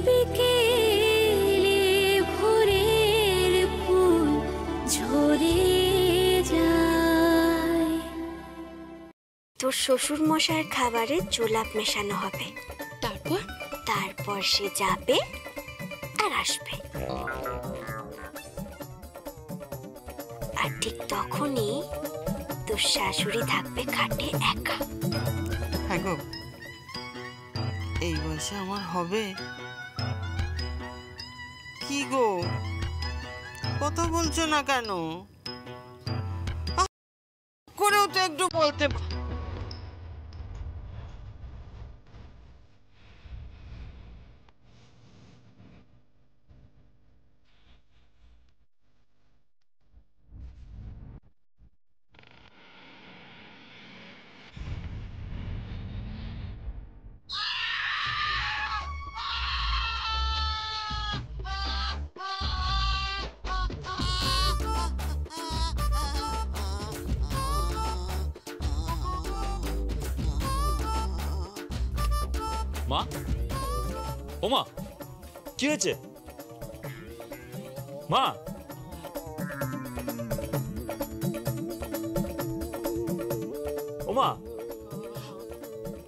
বিকেলে ভোরের ফুল ঝরে যায়। তোর শ্বশুর মশাইয়ের খাবারে জোলাপ মেশানো হবে। তারপর সে যাবে আর আসবে, আর ঠিক তখনই তোর শাশুড়ি থাকবে খাটে একা। হ্যাঁ গো, এই বয়সে আমার হবে? কি গো, কথা বলছো না কেন? করেও তো একটু বলতে। মা, ও মা, কি হয়েছে? মা, ও মা,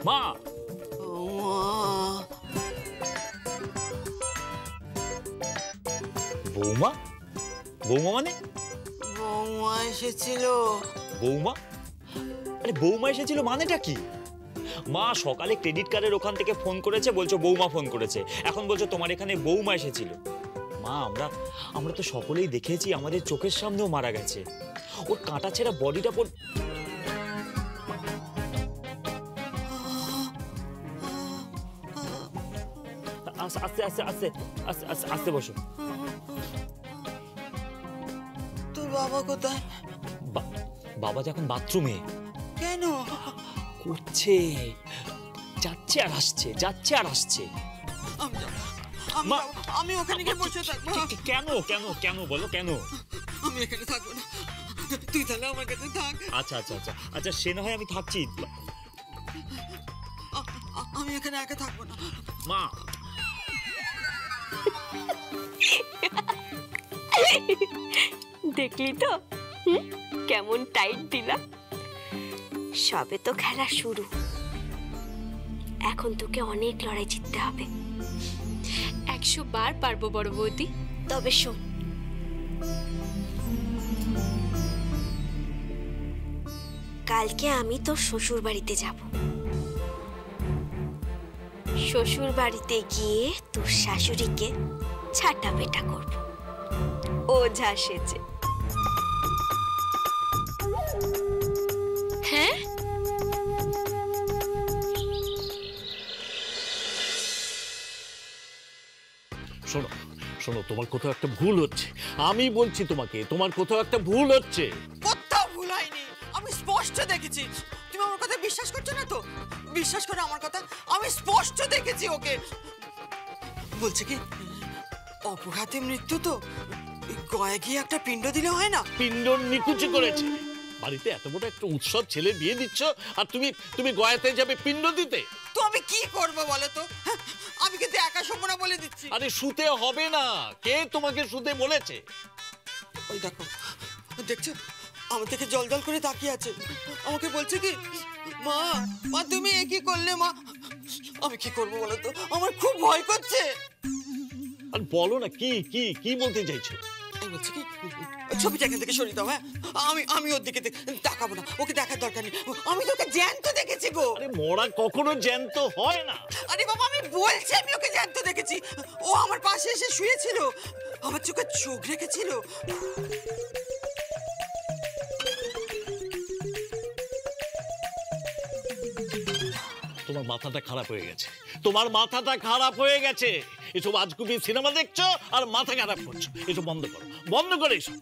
মা, বৌমা? বৌমা মানে? বৌমা এসেছিল। বৌমা? আরে বৌমা এসেছিল মানেটা কি? মা সকালে ক্রেডিট কার্ডের ওখান থেকে ফোন করেছে, বলছো বৌমা ফোন করেছে, এখন বলছো তোমার এখানে বৌমা এসেছিল। মা আমরা তো সকলেই দেখেছি, আমাদের চোখের সামনেও মারা গেছে। ওর কাঁটা ছেঁড়া বডিটা আস্তে আস্তে আস্তে আস্তে আস্তে আস্তে বসো। তোর বাবা কোথায়? বাবা যখন বাথরুমে। কেন? করছে, যাচ্ছে আর আসছে, যাচ্ছে আর আসছে। আমি ওখানে গিয়ে বসে থাকবো। কেন কেন কেন বলো কেন? আমি এখানে থাকবো না, তুই তাহলে আমার কাছে থাক। আচ্ছা আচ্ছা আচ্ছা আচ্ছা, সে না হয় আমি থাকছি। আমি এখানে একা থাকবো না। মা, দেখলি তো কেমন টাইট দিলাম। সবে তো খেলা শুরু, এখন তোকে অনেক লড়াই জিততে হবে। 100 বার পারবো বড় বৌদি। তবে শোন, কালকে আমি তোর শ্বশুর বাড়িতে যাব। শ্বশুর বাড়িতে গিয়ে তোর শাশুড়িকে ছাটা পেটা করব। ও যা সেজে। হ্যাঁ, শোনো শোনো, তোমার কোথাও একটা ভুল হচ্ছে। আমি বলছি তোমাকে, তোমার কোথাও একটা ভুল হচ্ছে। কোথাও ভুল হয়নি, আমি স্পষ্ট দেখেছি। তুমি আমার কথা বিশ্বাস করছো না তো? বিশ্বাস করো আমার কথা, আমি স্পষ্ট দেখেছি ওকে। বলছে কি, অপঘাতে মৃত্যু তো গয়ে গিয়ে একটা পিণ্ড দিলে হয় না? পিণ্ড নিকুচি করেছে। বাড়িতে এত বড় একটা উৎসব, ছেলে বিয়ে দিচ্ছ, আর তুমি গয়াতে যাবে পিণ্ড দিতে? তো আমি কি করবো বলো তো? আমি কিন্তু একা সম্ভব না বলে দিচ্ছি। আরে শুতে হবে না, কে তোমাকে শুতে বলেছে? ওই দেখো, দেখছো আমার থেকে জল জল করে তাকিয়ে আছে। আমাকে বলছে কি, মা মা তুমি এ কি করলে মা? আমি কি করবো বলো তো, আমার খুব ভয় করছে। আর বলো না, কি কি কি বলতে চাইছো? আমি বলছি কি, ছবিটা এখান থেকে সরিয়ে দাও। হ্যাঁ, আমি ওর দিকে তাকাবো না, ওকে দেখার দরকার নেই। আমি তোকে জ্যান্ত দেখেছি গো। আরে মরা কখনো জ্যান্ত হয় না। আরে বাবা, আমি বলছি আমি ওকে জ্যান্ত দেখেছি। ও আমার পাশে এসে শুয়েছিল, আমার চোখে চোখ রেখেছিল। তোমার মাথাটা খারাপ হয়ে গেছে, তোমার মাথাটা খারাপ হয়ে গেছে। এসব আজগুবি সিনেমা দেখছো আর মাথা খারাপ করছো। এসব বন্ধ করো, বন্ধ করে এসব।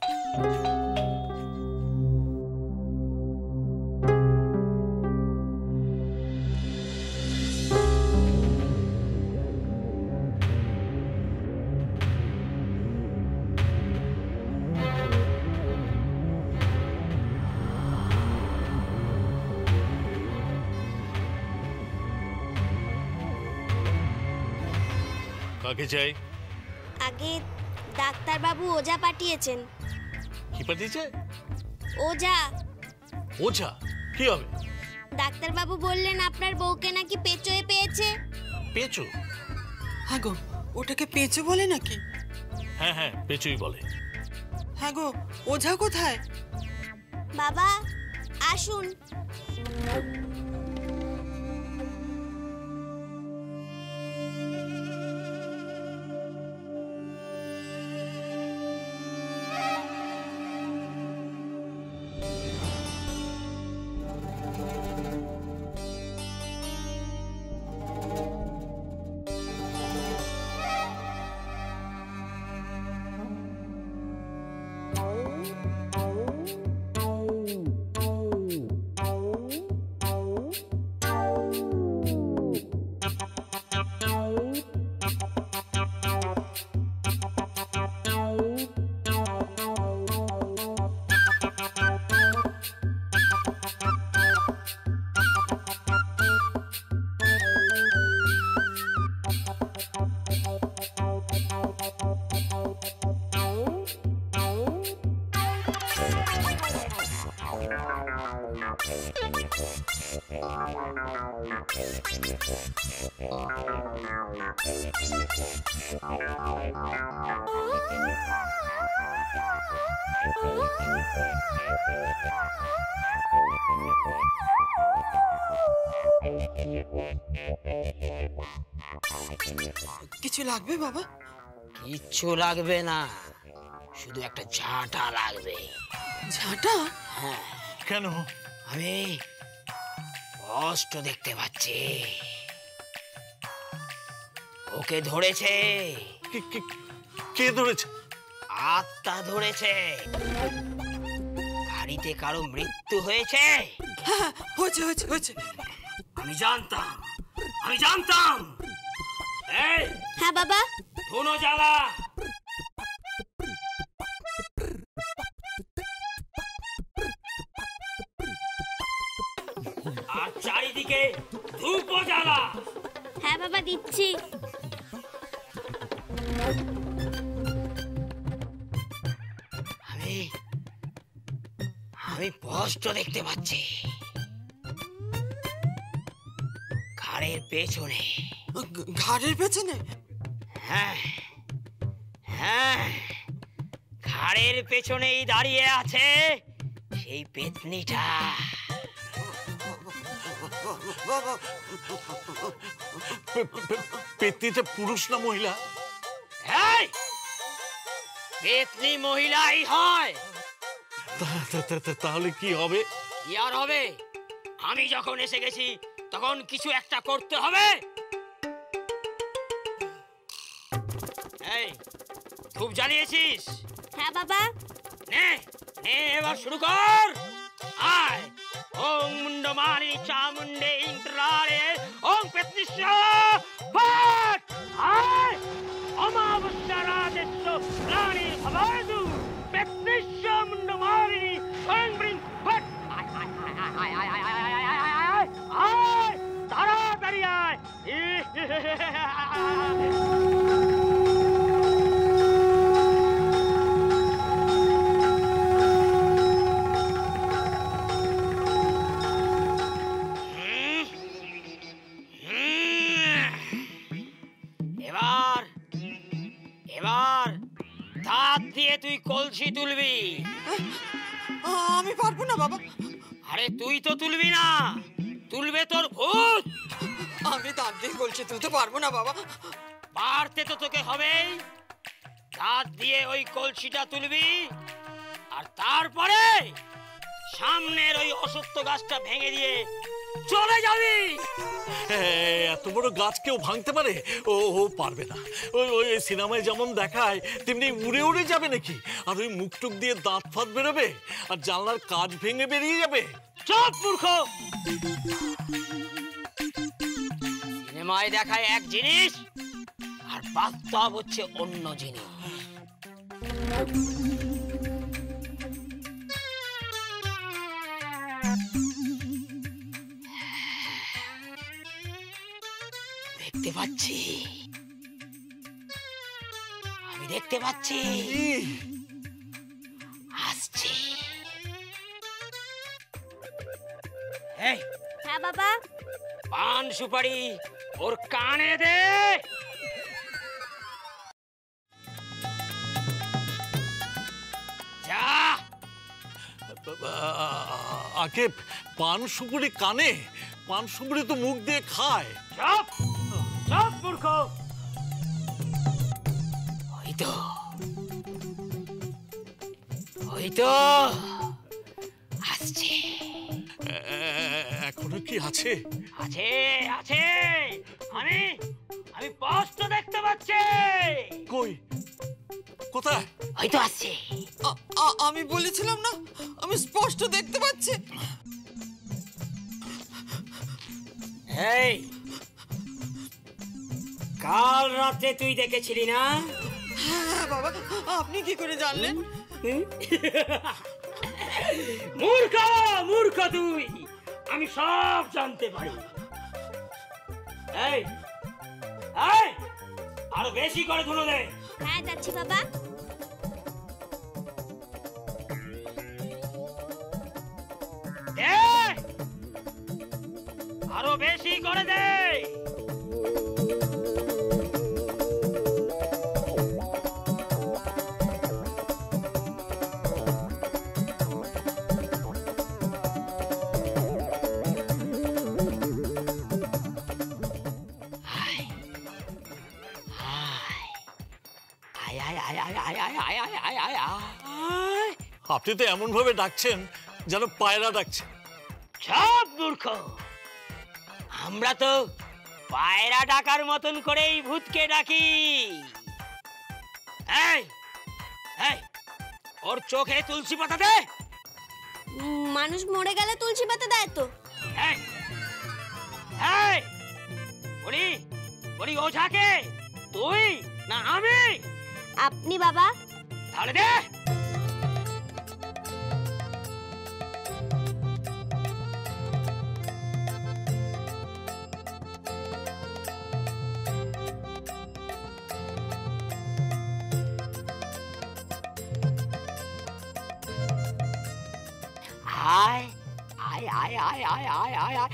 কাকে চাই? আগে ডাক্তারবাবু ওঝা পাঠিয়েছেন। কি পাঠিয়েছে? ওঝা। ওঝা? কি হবে? ডাক্তারবাবু বললেন আপনার বউকে নাকি পেঁচোয় পেয়েছে। পেঁচো? হ্যাঁ গো, ওটাকে পেঁচো বলে নাকি? হ্যাঁ হ্যাঁ, পেঁচোই বলে। হ্যাঁ গো, ওঝা কোথায়? বাবা আসুন। কিছু লাগবে বাবা? কিচ্ছু লাগবে না, শুধু একটা ঝাঁটা লাগবে। ঝাঁটা? কেন? আমি স্পষ্ট দেখতে পাচ্ছি ওকে ধরেছে। কে ধরেছে? আত্মা ধরেছে। বাড়িতে কারো মৃত্যু হয়েছে? হ্যাঁ, হয়েছে হয়েছে হয়েছে। আমি জানতাম, আমি জানতাম। এই হ্যাঁ বাবা। ধুনো জ্বালা। আর চারিদিকে ধূপ জ্বালা। হ্যাঁ বাবা দিচ্ছি। আমি আমি স্পষ্ট দেখতে পাচ্ছি ঘাড়ের পেছনে। ঘাড়ের পেছনে? হ্যাঁ হ্যাঁ, ঘাড়ের পেছনেই দাঁড়িয়ে আছে সেই পেতনিটা। পেতনিটা পুরুষ না মহিলা? এই পেতনি মহিলাই হয়। তাহলে কি হবে? কি আর হবে? আমি যখন এসে গেছি তখন কিছু একটা করতে হবে। এই ধূপ জ্বালিয়েছিস? হ্যাঁ বাবা। নে নে, এবার শুরু কর। আয় ওং মুন্ডমানি চামুন্ডে ইন্দ্রারে ওং পেতনিশ্চ ফট। আয় অমাবস্যা রাতেশ্চ প্রাণী ভবাদু পেতনিশ্চ মুন্ডমানি ওং ব্রিং ফট। আয় আয় আয় আয় আয় আয় আয় আয় আয় আয় আয়, তাড়াতাড়ি আয়। এবার এবার দাঁত দিয়ে তুই কলসি তুলবি। আমি পারবো না বাবা। আরে তুই তো তুলবি না, তুলবে তোর ভূত। আমি দাঁত দিয়ে কলসি তুলতে পারবো না বাবা। পারতে তো তোকে হবেই। দাঁত দিয়ে ওই কলসিটা তুলবি, আর তারপরে সামনের ওই অসত্য গাছটা ভেঙে দিয়ে চলে যাবি। এত বড় গাছ কেউ ভাঙতে পারে? ও পারবে না। ওই ওই সিনেমায় যেমন দেখায় তেমনি উড়ে উড়ে যাবে নাকি? আর ওই মুখটুক দিয়ে দাঁত ফাঁত বেরোবে, আর জানলার কাঁচ ভেঙে বেরিয়ে যাবে। চুপ মূর্খ। সিনেমায় দেখায় এক জিনিস, আর বাস্তব হচ্ছে অন্য জিনিস। দেখতে পাচ্ছি দেখতে পাচ্ছি আসছে। এই হ্যাঁ বাবা। পান সুপারি ওর কানে দে। যা। আগে পান সুপুরি কানে, পান সুপুরি তো মুখ দিয়ে খায়। চুপ চুপ মূর্খ। হয়তো আসছে। এখনো কি আছে? আছে আছে, আমি স্পষ্ট দেখতে পাচ্ছি। কই, কোথায়? হয়তো আসছে। আমি বলেছিলাম না, আমি স্পষ্ট দেখতে পাচ্ছি। এই কাল রাতে তুই দেখেছিলি না? হ্যাঁ বাবা, আপনি কি করে জানলেন? মূর্খ মূর্খ তুই, আমি সব জানতে পারি। এই এই আরো বেশি করে ধুলো দে। হ্যাঁ যাচ্ছি বাবা। আরো বেশি করে দে। আপনি তো এমন ভাবে ডাকছেন যেন পায়রা ডাকছেন। সব মূর্খ, আমরা তো পায়রা ডাকার মতন করেই ভূতকে ডাকি। এই এই ওর চোখে তুলসী পাতা দে। মানুষ মরে গেলে তুলসী পাতা দেয় তো? এই এই বলি বলি ওঝাকে তুই না আমি? আপনি বাবা। তাহলে দে। আয় আয় আয় আয় আয় আয় আয় আয়।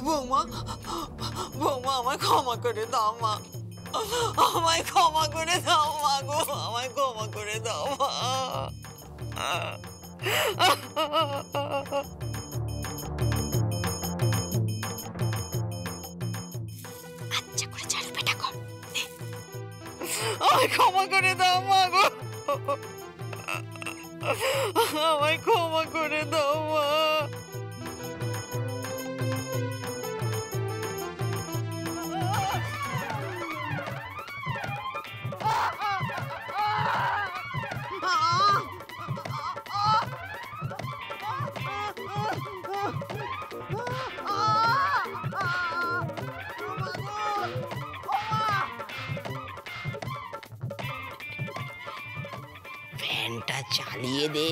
বৌমা, বৌমা আমায় ক্ষমা করে দাও মা, আমায় ক্ষমা করে দাও মা গো, আমায় ক্ষমা করে দাও মা। আচ্ছা করে ঝাড়ু পেটা কর। আমায় ক্ষমা করে দাও মা গো, আমায় ক্ষমা করে দাও মা। ফ্যানটা চালিয়ে দে।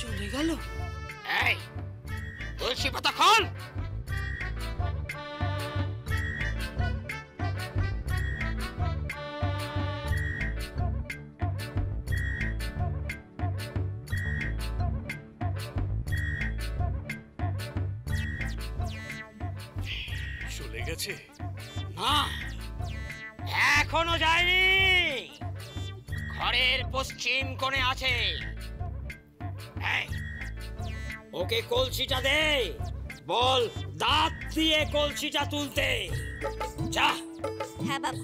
চলে গেল। এই তুলসী পাতা খোল। চলে গেছে? না, এখনো যায়নি। ঘরের পশ্চিম কোণে আছে। এই ওকে কলসিটা দে, বল দাঁত দিয়ে কলসিটা তুলতে। যা। হ্যাঁ বাবা।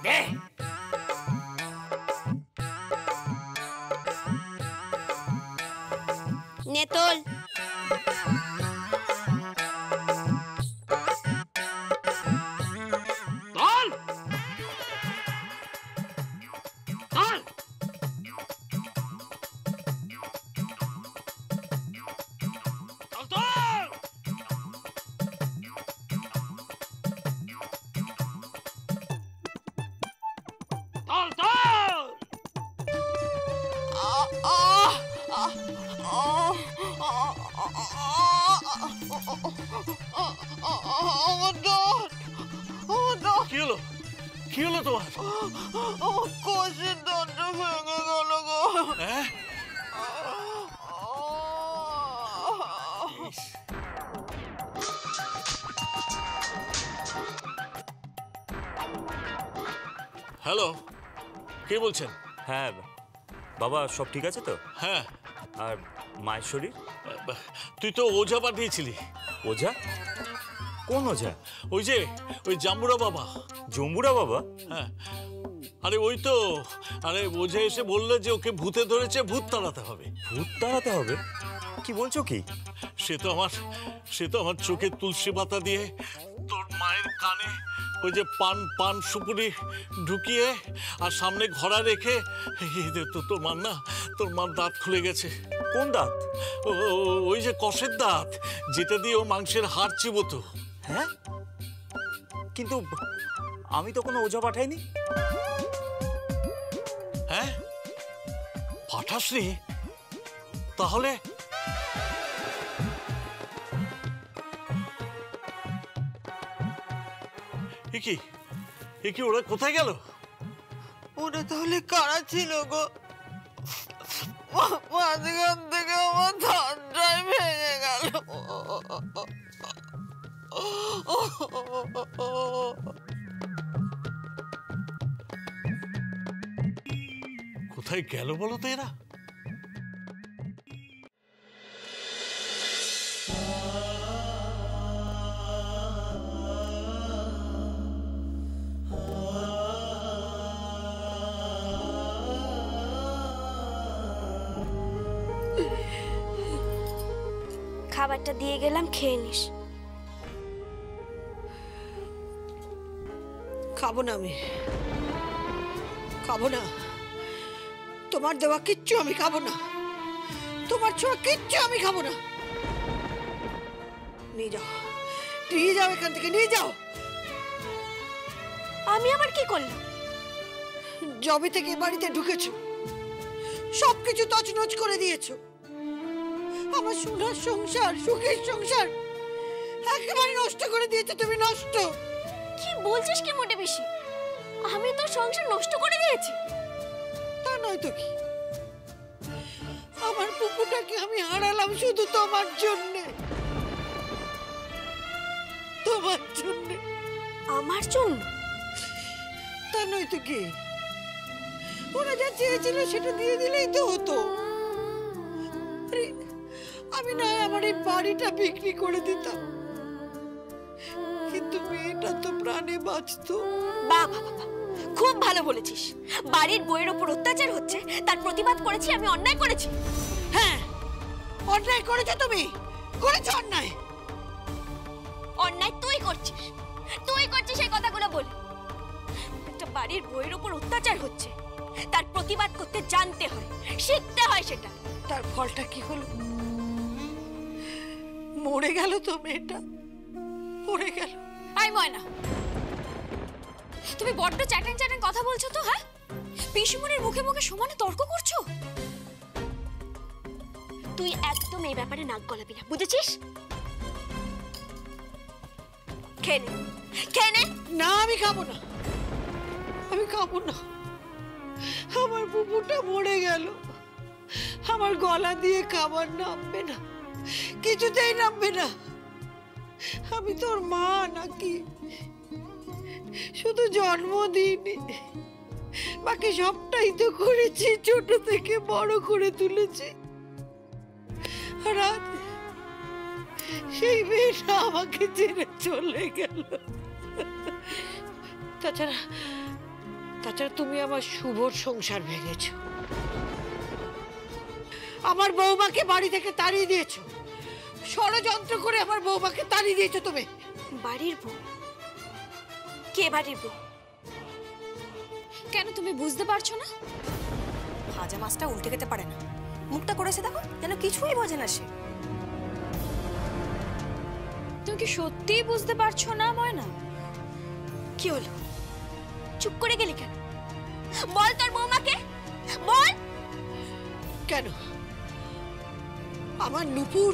দে। নে তোল। বল। বল। চল তো। চল তো। কি হলো? কি হলো তোমার? কোষের দরজা ভেঙে গেল গো। হ্যাঁ? হ্যালো, কে বলছেন? হ্যাঁ বাবা, সব ঠিক আছে তো? হ্যাঁ। আর মায়ের শরীর? তুই তো ওঝা পাঠিয়েছিলি। ওঝা? কোন ওঝা? ওই জাম্বুরা বাবা। জম্বুরা বাবা? হ্যাঁ, আরে ওই তো। আরে ওঝা এসে বললো যে ওকে ভূতে ধরেছে, ভূত তাড়াতে হবে। ভূত তাড়াতে হবে? কি বলছো কি? সে তো আমার চোখে তুলসী পাতা দিয়ে তোর মায়ের কানে ওই যে পান সুপুরি ঢুকিয়ে আর সামনে ঘোড়া রেখে তোর মার দাঁত খুলে গেছে। কোন দাঁত? ওই যে কষের দাঁত, যেটা দিয়ে ও মাংসের হাড় চিবোতো। হ্যাঁ, কিন্তু আমি তো কোনো ওঝা পাঠাইনি। হ্যাঁ, পাঠাসনি? তাহলে কি ওরা কোথায় গেল? ওরা তাহলে কারা ছিল গো? মাঝখান থেকে আমার ধানটাই ভেঙে গেল। কোথায় গেল বলো তো এরা? খাবারটা দিয়ে গেলাম, খেয়ে নিস। খাবো না, আমি খাবো না। তোমার দেওয়া কিচ্ছু আমি খাবো না। তোমার ছোঁয়া কিচ্ছু আমি খাবো না। নিয়ে যাও এখান থেকে, নিয়ে যাও। আমি আবার কি করলাম? জবে থেকে বাড়িতে ঢুকেছো, সবকিছু তছনছ করে দিয়েছো। আমার সোনার সংসার, সুখের সংসার একেবারে নষ্ট করে দিয়েছো তুমি, নষ্ট। কি বলছিস কি মোটে বেশি? আমি তো সংসার নষ্ট করে দিয়েছি? তা নয় তো কি, আমার পুকুরটাকে আমি হারালাম শুধু তোমার জন্যে। তোমার জন্যে। আমার জন্য? তা নয় তো কি, ওরা যা চেয়েছিল সেটা দিয়ে দিলেই তো হতো। আরে আমি না আমার এই বাড়িটা বিক্রি করে দিতাম, কিন্তু মেয়েটা তো প্রাণে বাঁচতো। বাবা বাবা, খুব ভালো বলেছিস। বাড়ির বইয়ের ওপর অত্যাচার হচ্ছে, তার প্রতিবাদ করেছি, আমি অন্যায় করেছি। হ্যাঁ, অন্যায় করেছো তুমি, করেছো অন্যায়। অন্যায় তুই করছিস এই কথাগুলো বলে। একটা বাড়ির বইয়ের ওপর অত্যাচার হচ্ছে, তার প্রতিবাদ করতে জানতে হয়, শিখতে হয় সেটা। তার ফলটা কি হলো? মরে গেল তো মেয়েটা, মরে গেল। আই ময়না, তুমি বড্ড চ্যাটাং চ্যাটাং কথা বলছো তো। হ্যাঁ, পিসিমণির মুখে মুখে সমানে তর্ক করছো। তুই একদম এই ব্যাপারে নাক গলাবি না, বুঝেছিস? খেয়ে নে। না, আমি খাবো না, আমি খাবো না। আমার বুবুটা মরে গেল, আমার গলা দিয়ে খাবার নামবে না, কিছুতেই নামবে না। আমি তোর মা নাকি? শুধু জন্ম দিইনি, বাকি সবটাই তো করেছি, ছোট থেকে বড় করে তুলেছি। আর আজ সেই মেয়েটা আমাকে ছেড়ে চলে গেল। তাছাড়া তুমি আমার শুভর সংসার ভেঙেছো, আমার বৌমাকে বাড়ি থেকে তাড়িয়ে দিয়েছো, ষড়যন্ত্র করে আমার বৌমাকে তাড়িয়ে দিয়েছো তুমি। বাড়ির বউ? কে বাড়ির বউ? কেন তুমি বুঝতে পারছো না? ভাজা মাছটা উল্টে খেতে পারে না, মুখটা করেছে দেখো, যেন কিছুই বোঝে না সে। তুমি কি সত্যিই বুঝতে পারছো না ময়না? কি হলো, চুপ করে গেলি কেন? বল তোর বৌমাকে, বল। কেন আমার নুপুর